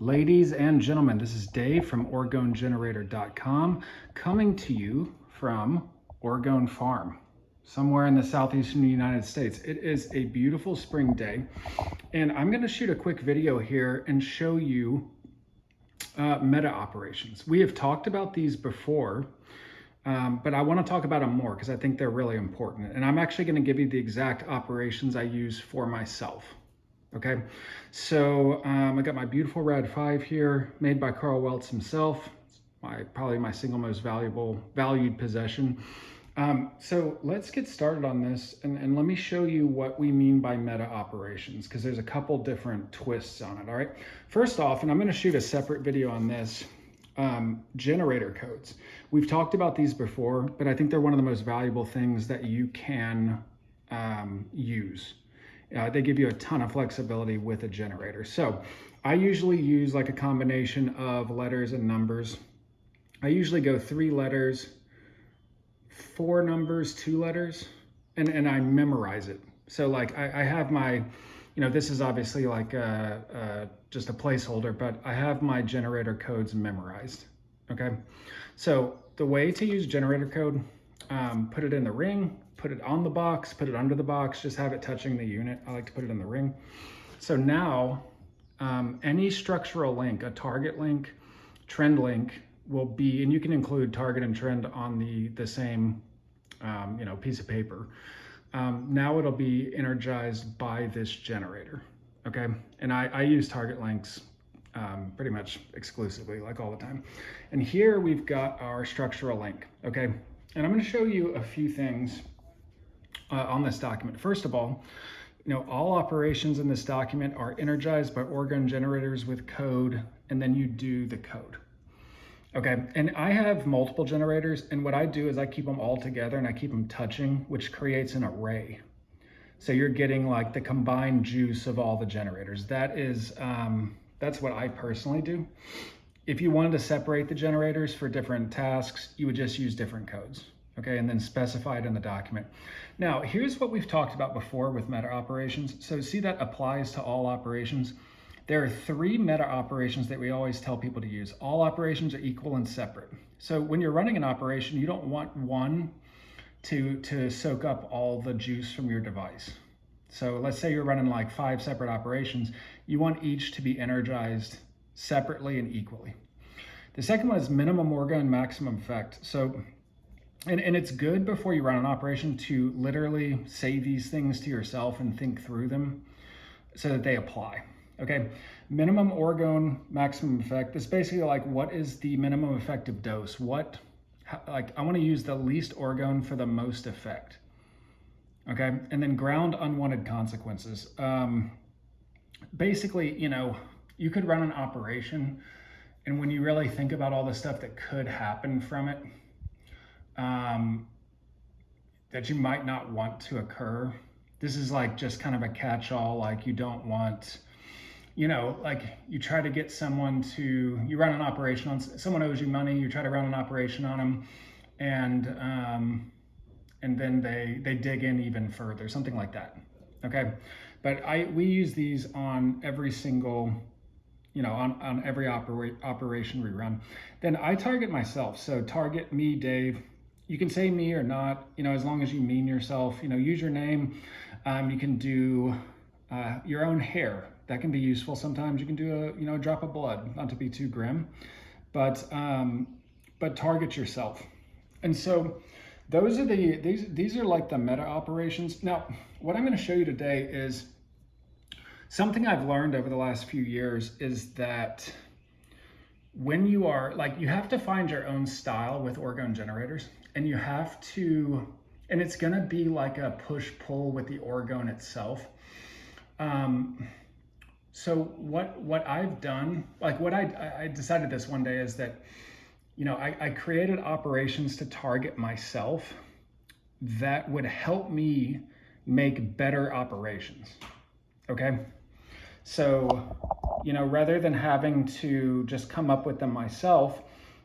Ladies and gentlemen, this is Dave from OrgoneGenerator.com coming to you from Orgone Farm, somewhere in the southeastern United States. It is a beautiful spring day, and I'm going to shoot a quick video here and show you meta operations. We have talked about these before, but I want to talk about them more because I think they're really important. And I'm actually going to give you the exact operations I use for myself. Okay, so I got my beautiful Rad 5 here, made by Carl Weltz himself. It's probably my single most valued possession. So let's get started on this, and let me show you what we mean by meta operations, because there's a couple different twists on it. All right, first off, and I'm going to shoot a separate video on this, generator codes. We've talked about these before, but I think they're one of the most valuable things that you can use. They give you a ton of flexibility with a generator. So I usually use like a combination of letters and numbers. I usually go 3 letters, 4 numbers, 2 letters, and I memorize it. So like I have my, this is obviously like just a placeholder, but I have my generator codes memorized, okay? So the way to use generator code, put it in the ring, put it on the box, put it under the box, just have it touching the unit. I like to put it in the ring. So now any structural link, a target link, trend link will be, and you can include target and trend on the same piece of paper. Now it'll be energized by this generator, okay? And I use target links pretty much exclusively, like all the time. And here we've got our structural link, okay? And I'm going to show you a few things on this document. First of all, all operations in this document are energized by Orgone generators with code, and then you do the code. Okay, and I have multiple generators, and what I do is I keep them all together and I keep them touching, which creates an array. So you're getting like the combined juice of all the generators. That's what I personally do. If you wanted to separate the generators for different tasks, you would just use different codes, okay, and then specify it in the document. Now, here's what we've talked about before with meta operations. So see, that applies to all operations. There are 3 meta operations that we always tell people to use. All operations are equal and separate. So when you're running an operation, you don't want one to soak up all the juice from your device. So let's say you're running like 5 separate operations. You want each to be energized separately and equally. The second one is minimum Orgone, maximum effect. So, and it's good before you run an operation to literally say these things to yourself and think through them so that they apply. Okay, minimum Orgone, maximum effect. This is basically like, what is the minimum effective dose? I want to use the least Orgone for the most effect. Okay, and then ground unwanted consequences. Basically, you could run an operation, and when you really think about all the stuff that could happen from it, that you might not want to occur, this is like just kind of a catch-all. Like, you don't want, like you try to get someone to, you run an operation on, someone owes you money, you try to run an operation on them, and then they dig in even further, something like that, okay? But we use these on every single, on every operation we run. Then I target myself. So target me, Dave. You can say me or not, as long as you mean yourself. Use your name. You can do your own hair. That can be useful sometimes. You can do a drop of blood, not to be too grim, but target yourself. And so those are these are like the meta operations. Now, what I'm going to show you today is something I've learned over the last few years, is that when you are you have to find your own style with Orgone generators, and you have to, and it's going to be like a push-pull with the Orgone itself. So what I've done, what I decided this one day is that, I created operations to target myself that would help me make better operations, okay? So, rather than having to just come up with them myself,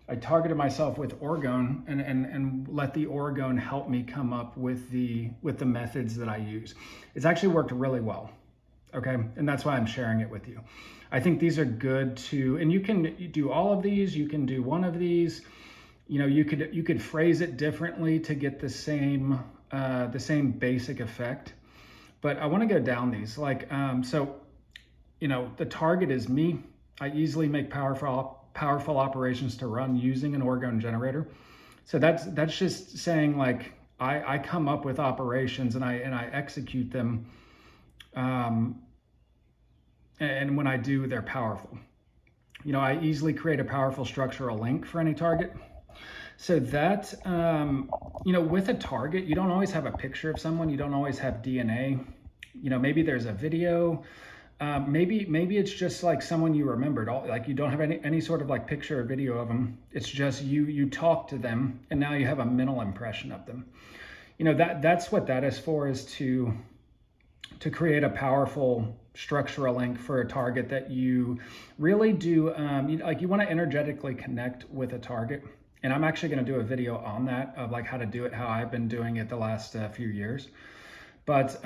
I targeted myself with Orgone and let the Orgone help me come up with the methods that I use. It's actually worked really well. okay? And that's why I'm sharing it with you. I think these are good to, and you can do all of these, you can do one of these, you know, you could phrase it differently to get the same basic effect. But I want to go down these, like, so, you know, the target is me. I easily make powerful operations to run using an Orgone generator. So that's just saying, like, I come up with operations and I execute them, and when I do, they're powerful. You know, I easily create a powerful structural link for any target. So that, you know, with a target, you don't always have a picture of someone. You don't always have DNA. You know, maybe there's a video. Maybe it's just like someone you remembered. Like you don't have any sort of like picture or video of them. It's just you talk to them, and now you have a mental impression of them. You know, that's what that is for, is to create a powerful structural link for a target that you really do, like you want to energetically connect with a target. And I'm actually going to do a video on that, of like how to do it, how I've been doing it the last few years. But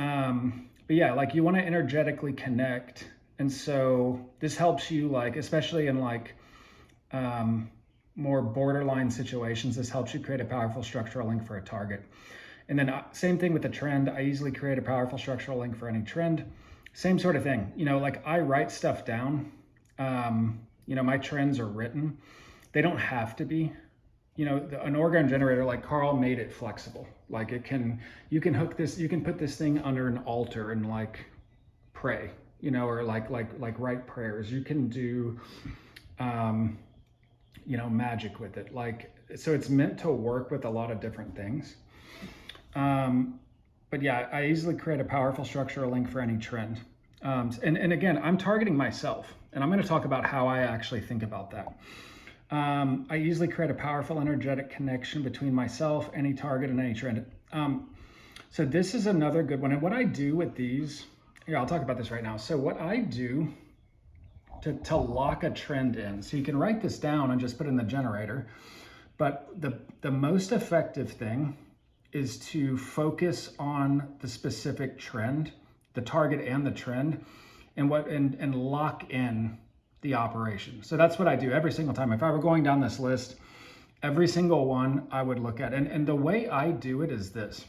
yeah, like you want to energetically connect. And so this helps you, like, especially in like more borderline situations, this helps you create a powerful structural link for a target. And then same thing with the trend. I easily create a powerful structural link for any trend. Same sort of thing. You know, like I write stuff down. You know, my trends are written. They don't have to be. You know, an Orgone generator, like Carl made it flexible. Like you can hook this, you can put this thing under an altar and like pray, you know, or like write prayers. You can do, you know, magic with it. Like, so it's meant to work with a lot of different things. But yeah, I easily create a powerful structural link for any trend. And again, I'm targeting myself, and I'm going to talk about how I actually think about that. I easily create a powerful energetic connection between myself, any target, and any trend. So this is another good one. And what I do with these, here, I'll talk about this right now. So what I do to lock a trend in, so you can write this down and just put it in the generator, but the most effective thing is to focus on the specific trend, the target and the trend, and lock in the operation. So that's what I do every single time. If I were going down this list, every single one I would look at. And the way I do it is this.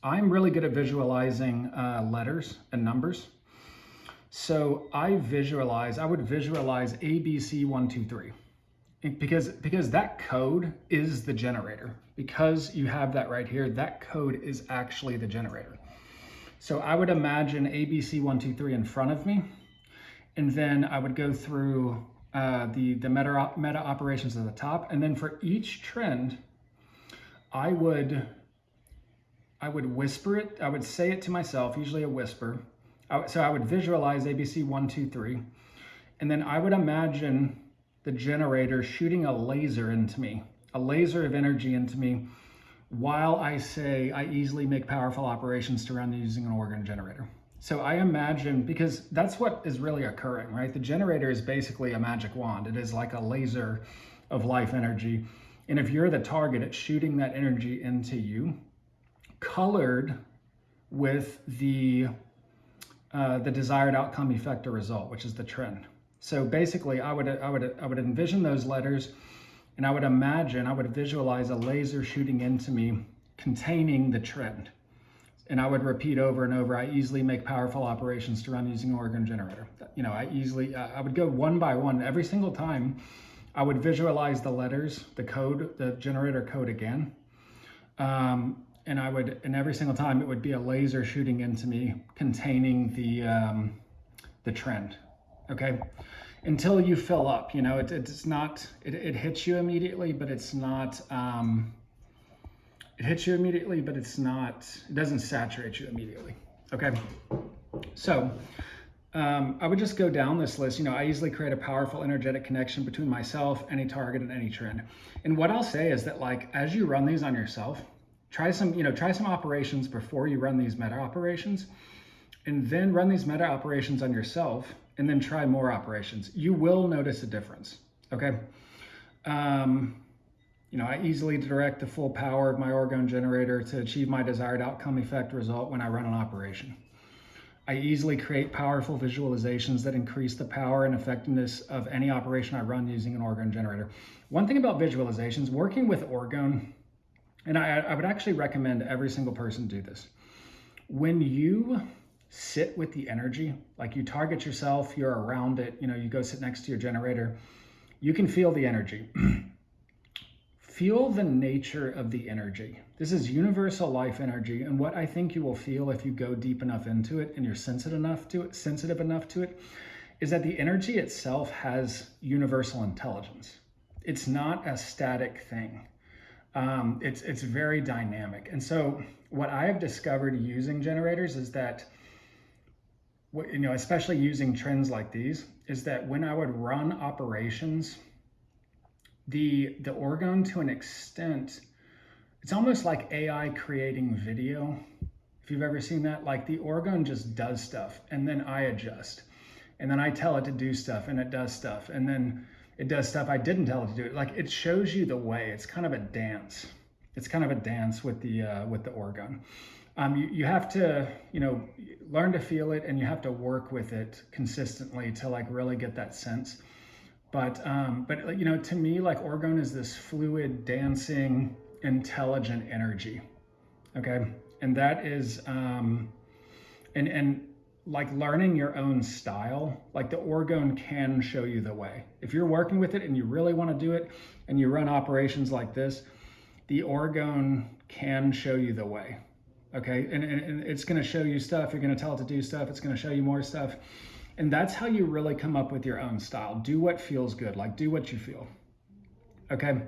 I'm really good at visualizing letters and numbers. So I would visualize ABC 1, 2, 3. Because that code is the generator. Because you have that right here, that code is actually the generator. So I would imagine ABC 1, 2, 3 in front of me, and then I would go through the meta operations at the top, and then for each trend, I would whisper it. I would say it to myself, usually a whisper. So I would visualize ABC 1, 2, 3, and then I would imagine the generator shooting a laser into me, a laser of energy into me, while I say I easily make powerful operations to run using an Orgone generator. So I imagine, because that's what is really occurring, right? The generator is basically a magic wand. It is like a laser of life energy. And if you're the target, it's shooting that energy into you, colored with the desired outcome, effect, or result, which is the trend. So basically, I would envision those letters, and I would visualize a laser shooting into me containing the trend. And I would repeat over and over, I easily make powerful operations to run using an Orgone generator. You know, I would go one by one. Every single time, I would visualize the letters, the code, the generator code again. And every single time it would be a laser shooting into me containing the trend. Okay, until you fill up. You know, it's not, it hits you immediately, but it's not, it hits you immediately, but it's not, it doesn't saturate you immediately. Okay, so I would just go down this list. You know, I easily create a powerful energetic connection between myself, any target, and any trend. And what I'll say is that, like, as you run these on yourself, try some operations before you run these meta operations, and then run these meta operations on yourself, and then try more operations. You will notice a difference, okay? You know, I easily direct the full power of my Orgone generator to achieve my desired outcome, effect, result when I run an operation. I easily create powerful visualizations that increase the power and effectiveness of any operation I run using an Orgone generator. One thing about visualizations, working with Orgone, and I would actually recommend every single person do this. When you sit with the energy, like you target yourself, you're around it, you go sit next to your generator, you can feel the energy. Feel the nature of the energy. This is universal life energy, and what I think you will feel if you go deep enough into it and you're sensitive enough to it, is that the energy itself has universal intelligence. It's not a static thing. It's very dynamic. And so what I have discovered using generators is that, especially using trends like these, is that when I would run operations, the Orgone, to an extent, it's almost like AI creating video. If you've ever seen that, like the Orgone just does stuff and then I adjust. And then I tell it to do stuff and it does stuff. And then it does stuff I didn't tell it to do. Like, it shows you the way. It's kind of a dance. It's kind of a dance with the Orgone. You have to, learn to feel it, and you have to work with it consistently to like really get that sense. But to me, like, Orgone is this fluid, dancing, intelligent energy. Okay, and that is and like learning your own style, like the Orgone can show you the way. If you're working with it and you really want to do it and you run operations like this, the Orgone can show you the way. Okay, and it's going to show you stuff. You're going to tell it to do stuff. It's going to show you more stuff. And that's how you really come up with your own style. Do what feels good, like do what you feel. Okay.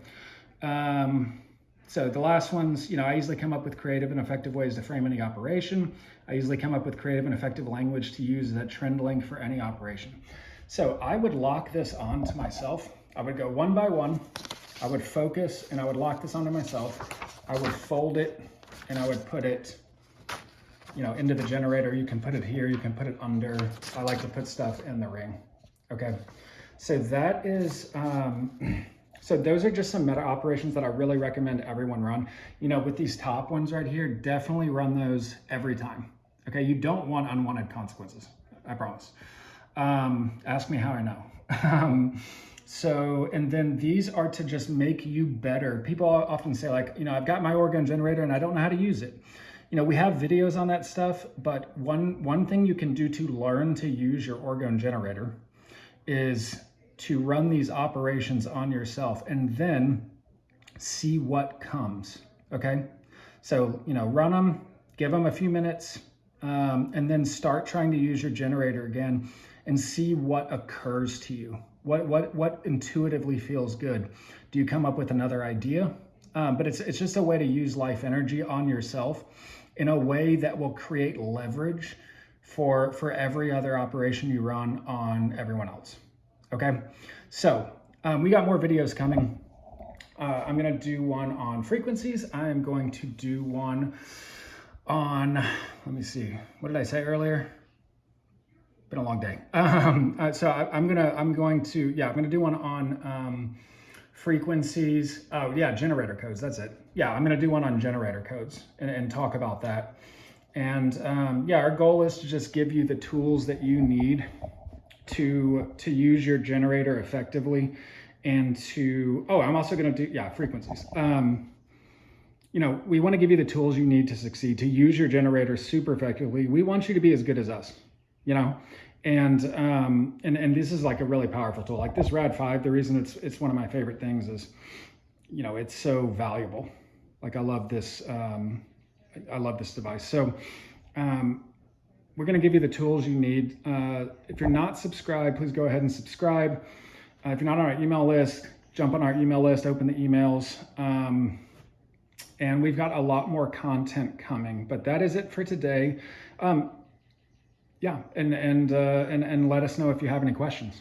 So the last ones, I easily come up with creative and effective ways to frame any operation. I easily come up with creative and effective language to use as a trend link for any operation. So I would lock this on to myself. I would go one by one. I would focus and I would lock this onto myself. I would fold it and I would put it, into the generator. You can put it here, you can put it under. I like to put stuff in the ring. Okay. So that is, so those are just some meta operations that I really recommend everyone run. With these top ones right here, definitely run those every time. Okay, you don't want unwanted consequences, I promise. Ask me how I know. And then these are to just make you better. People often say like, I've got my Orgone generator and I don't know how to use it. We have videos on that stuff, but one thing you can do to learn to use your Orgone generator is to run these operations on yourself and then see what comes. Okay, so run them, give them a few minutes, and then start trying to use your generator again and see what occurs to you. What intuitively feels good. Do you come up with another idea? But it's just a way to use life energy on yourself in a way that will create leverage for every other operation you run on everyone else. Okay, so we got more videos coming. I'm gonna do one on frequencies. I'm going to do one on, let me see, what did I say earlier? Been a long day. So I'm going to do one on frequencies. Oh yeah, generator codes, that's it. Yeah, I'm gonna do one on generator codes and talk about that. And our goal is to just give you the tools that you need to use your generator effectively, and I'm also going to do frequencies. We want to give you the tools you need to succeed, to use your generator super effectively. We want you to be as good as us, and this is like a really powerful tool. Like this Rad 5, the reason it's one of my favorite things is, it's so valuable. Like I love this device. So we're going to give you the tools you need. If you're not subscribed, please go ahead and subscribe. If you're not on our email list, jump on our email list, open the emails. And we've got a lot more content coming, but that is it for today. And let us know if you have any questions.